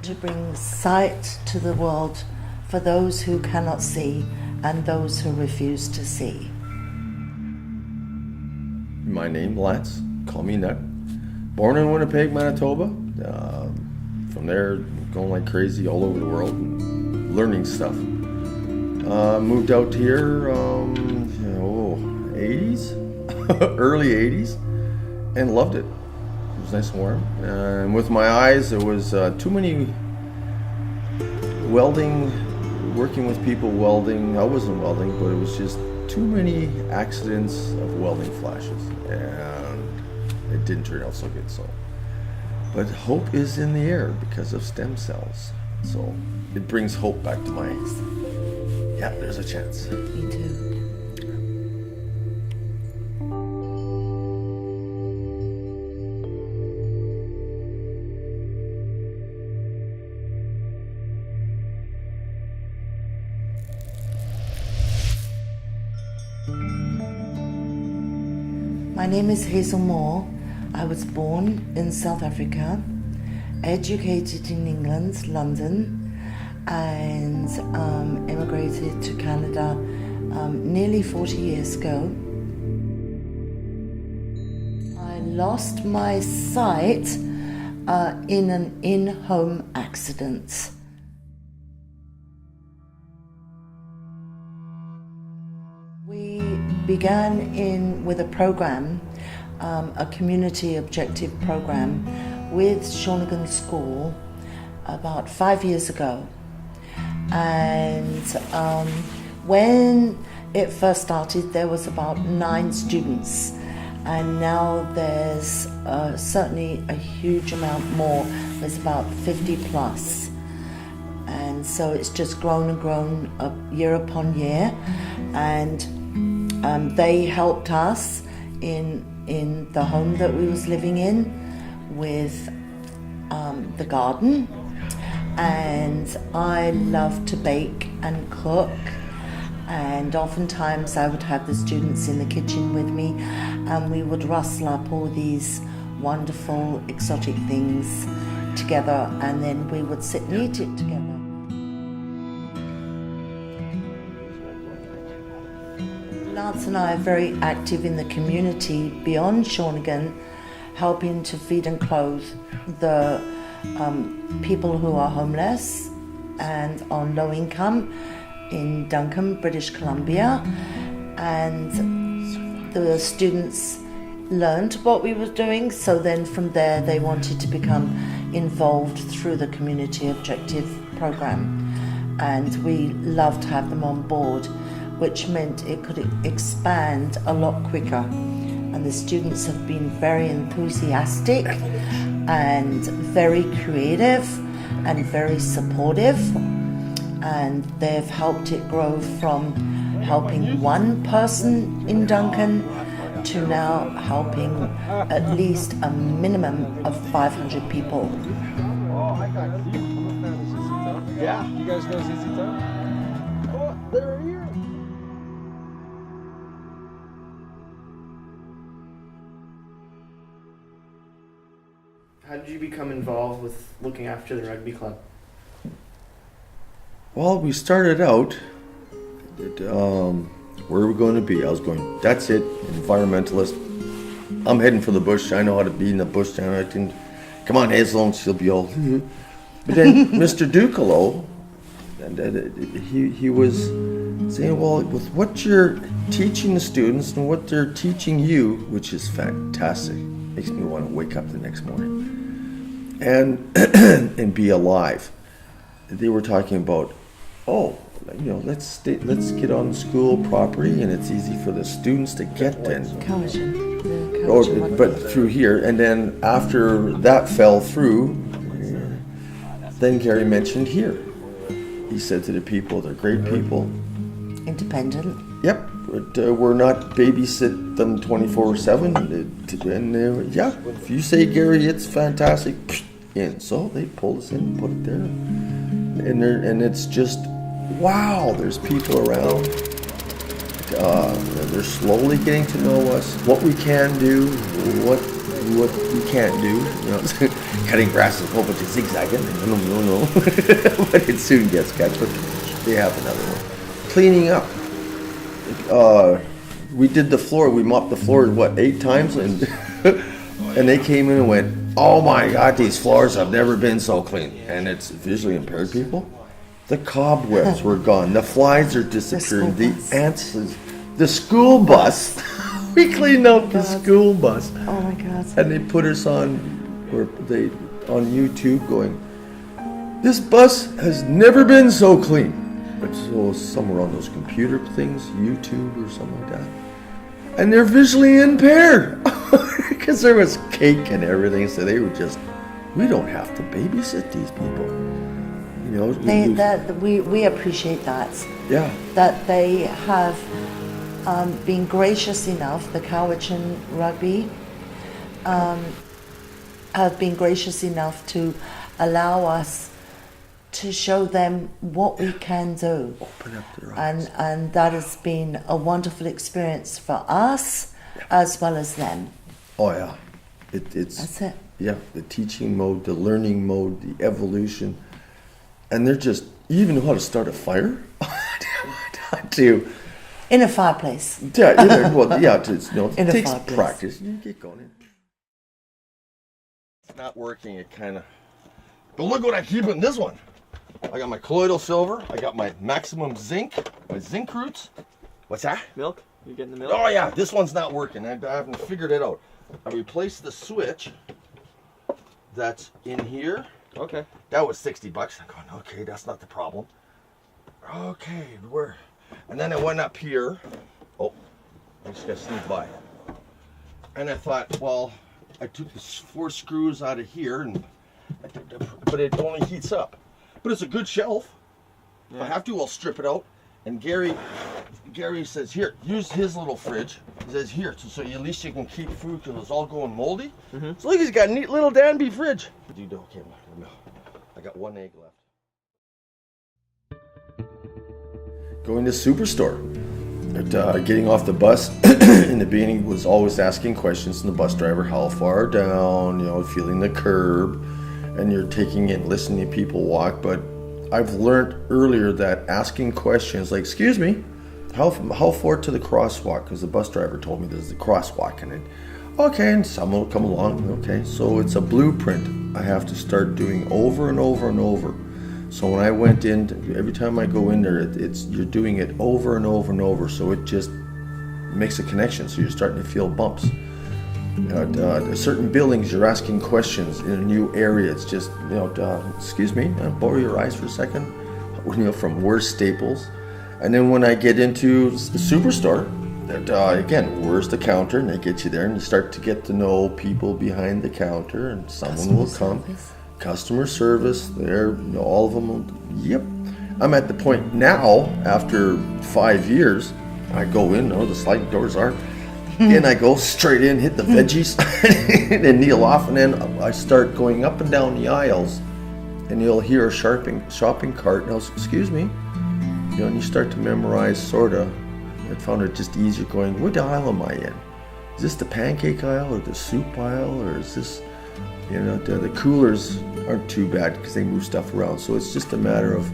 To bring sight to the world for those who cannot see and those who refuse to see. My name, Lance. Call me Nut. Born in Winnipeg, Manitoba. From there, going like crazy all over the world, learning stuff. Moved out here, 80s, early 80s, and loved it. It was nice and warm. And with my eyes, there was too many working with people welding. I wasn't welding, but it was just too many accidents of welding flashes, and it didn't turn out so good. But hope is in the air because of stem cells. So it brings hope back to my eyes. Yeah, there's a chance. Me too. My name is Hazel Moore. I was born in South Africa, educated in England, London, and immigrated to Canada nearly 40 years ago. I lost my sight in an in-home accident. We began with a program, a community objective program with Shawnigan School about 5 years ago. And when it first started, there was about 9 students, and now there's certainly a huge amount more. There's about 50 plus. And so it's just grown and grown year upon year. And they helped us in the home that we was living in with the garden. And I love to bake and cook, and oftentimes I would have the students in the kitchen with me, and we would rustle up all these wonderful exotic things together, and then we would sit and eat it together. Lance and I are very active in the community beyond Shawnigan, helping to feed and clothe the people who are homeless and on low income in Duncan, British Columbia. And the students learned what we were doing, so then from there they wanted to become involved through the community objective program. And we loved to have them on board, which meant it could expand a lot quicker. And the students have been very enthusiastic and very creative and very supportive, and they've helped it grow from helping one person in Duncan to now helping at least a minimum of 500 people. Yeah, you guys know ZZ Top? Oh, they're here. How did you become involved with looking after the rugby club? Well, we started out, where are we going to be? I was going, that's it, environmentalist. I'm heading for the bush. I know how to be in the bush. I can, come on, Hazel, and she'll be all. But then Mr. Ducalo, he was saying, well, with what you're teaching the students and what they're teaching you, which is fantastic, makes me want to wake up the next morning and be alive. They were talking about, let's get on school property, and it's easy for the students to get then. But through here, and then after that fell through, then Gary mentioned here. He said to the people, they're great people. Independent. Yep, but we're not babysit them 24/7. And yeah, if you say, Gary, it's fantastic, in. So they pulled us in, put it there. And it's just, wow, there's people around. They're slowly getting to know us, what we can do, what we can't do. You know, cutting grass is a whole bunch of zigzagging. No. But it soon gets cut. But they have another one. Cleaning up. We did the floor. We mopped the floor, 8 times? And and they came in and went, oh my God, these floors have never been so clean. And it's visually impaired people. The cobwebs were gone. The flies are disappearing. The ants, the school bus. We cleaned out the school bus. Oh my God. And they put us on YouTube going, this bus has never been so clean. So somewhere on those computer things, YouTube or something like that. And they're visually impaired because there was cake and everything. So they were just, we don't have to babysit these people. You know, we appreciate that. Yeah. That they have been gracious enough, the Cowichan Rugby have been gracious enough to allow us to show them what we can do. Open up their eyes. And that has been a wonderful experience for us as well as them. Oh yeah. That's it. Yeah, the teaching mode, the learning mode, the evolution. And they're just, you even know how to start a fire? In a fireplace. Yeah, it takes fireplace. practice. You get going. It's not working, it kind of... But look what I keep in this one. I got my colloidal silver. I got my maximum zinc, my zinc roots. What's that? Milk? You getting the milk? Oh yeah, this one's not working. I haven't figured it out. I replaced the switch that's in here. Okay. That was $60. I'm going, okay, that's not the problem. Okay, and then I went up here. Oh, I just got to sneak by. And I thought, well, I took the 4 screws out of here, but it only heats up. But it's a good shelf. Yeah. If I have to, I'll strip it out. And Gary says, here, use his little fridge. He says, here, so at least you can keep food because it's all going moldy. Mm-hmm. So look, he's got a neat little Danby fridge. Dude, okay, I got 1 egg left. Going to Superstore. Getting off the bus in the beginning was always asking questions from the bus driver, how far down, feeling the curb, and you're taking in, listening to people walk. But I've learned earlier that asking questions like, excuse me, how far to the crosswalk? Because the bus driver told me there's a crosswalk in it. Okay, and someone will come along. Okay, so it's a blueprint I have to start doing over and over and over. So when I went in, every time I go in there, you're doing it over and over and over. So it just makes a connection. So you're starting to feel bumps. Certain buildings, you're asking questions in a new area. It's just, excuse me, borrow your eyes for a second. From where's Staples? And then when I get into the Superstore, again, where's the counter? And they get you there, and you start to get to know people behind the counter, and someone will come. Customer service, there, all of them. Yep. I'm at the point now, after 5 years, I go in, the sliding doors are, and I go straight in, hit the veggies, and then kneel off, and then I start going up and down the aisles, and you'll hear a shopping cart, and I'll say, excuse me, and you start to memorize, sorta. I found it just easier going, what aisle am I in? Is this the pancake aisle, or the soup aisle, or is this, the coolers aren't too bad because they move stuff around. So it's just a matter of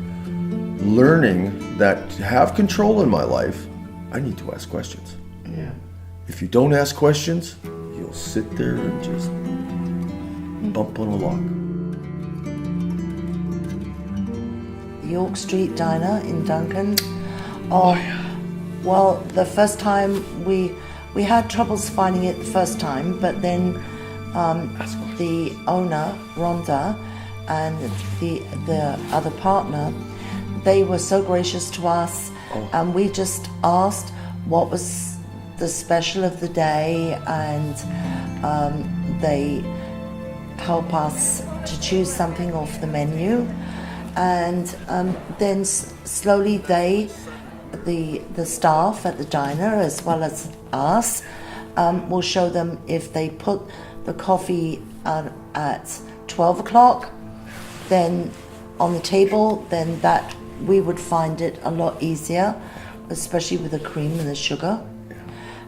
learning that to have control in my life, I need to ask questions. Yeah. If you don't ask questions, you'll sit there and just bump on a log. York Street Diner in Duncan. Oh yeah. Well, the first time we had troubles finding it the first time, but then the owner, Rhonda, and the other partner, they were so gracious to us, and we just asked what was the special of the day, and they help us to choose something off the menu, and then slowly the staff at the diner as well as us will show them if they put the coffee at 12 o'clock then on the table, then that we would find it a lot easier, especially with the cream and the sugar.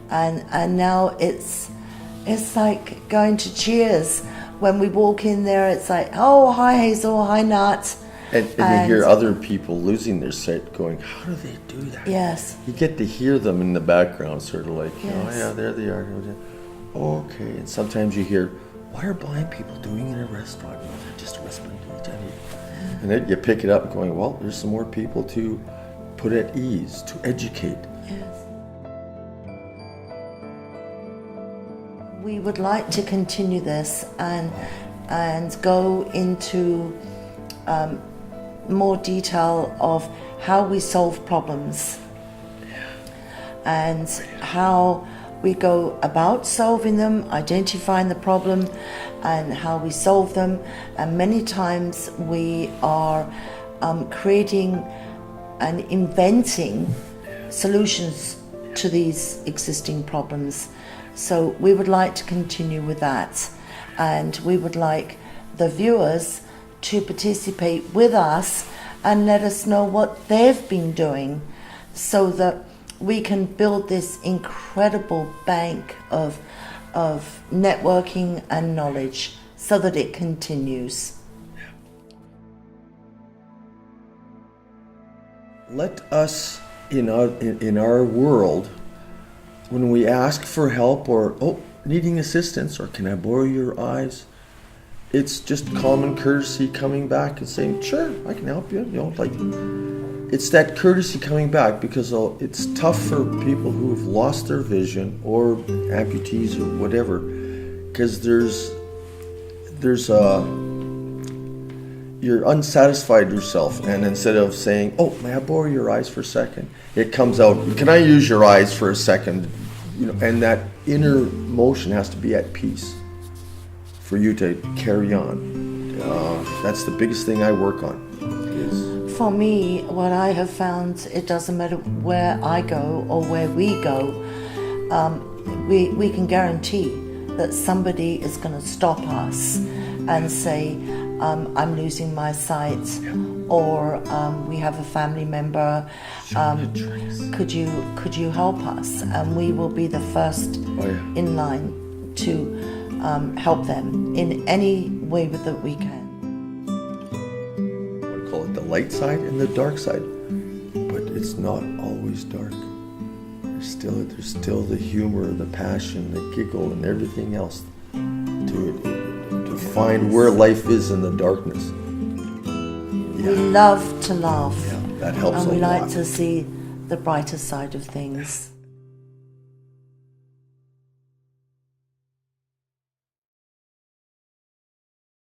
And now it's It's like going to Cheers. When we walk in there, it's like, oh, hi Hazel, hi Nat. And you hear other people losing their sight going, how do they do that? Yes. You get to hear them in the background, sort of like, Yes. oh yeah, there they are. Okay. And sometimes you hear, what are blind people doing in a restaurant? Well, they're just whispering to each other. And then you pick it up going, well, there's some more people to put at ease, to educate. Yes. We would like to continue this and go into more detail of how we solve problems and how we go about solving them, identifying the problem and how we solve them. And many times we are creating and inventing solutions to these existing problems. So we would like to continue with that, and we would like the viewers to participate with us and let us know what they've been doing so that we can build this incredible bank of networking and knowledge so that it continues. Let us, in our world, when we ask for help or, needing assistance, or can I borrow your eyes? It's just common courtesy coming back and saying, sure, I can help you. It's that courtesy coming back, because it's tough for people who have lost their vision or amputees or whatever, because you're unsatisfied yourself, and instead of saying, may I borrow your eyes for a second, it comes out, can I use your eyes for a second? And that inner motion has to be at peace for you to carry on. That's the biggest thing I work on. For me, what I have found, it doesn't matter where I go or where we go, we can guarantee that somebody is going to stop us and say, I'm losing my sight, or we have a family member, could you help us? And we will be the first in line to help them in any way that we can. I would call it the light side and the dark side, but it's not always dark. There's still the humor, the passion, the giggle, and everything else to find where life is in the darkness. We love to laugh. Yeah, that helps a lot. And we like to see the brighter side of things.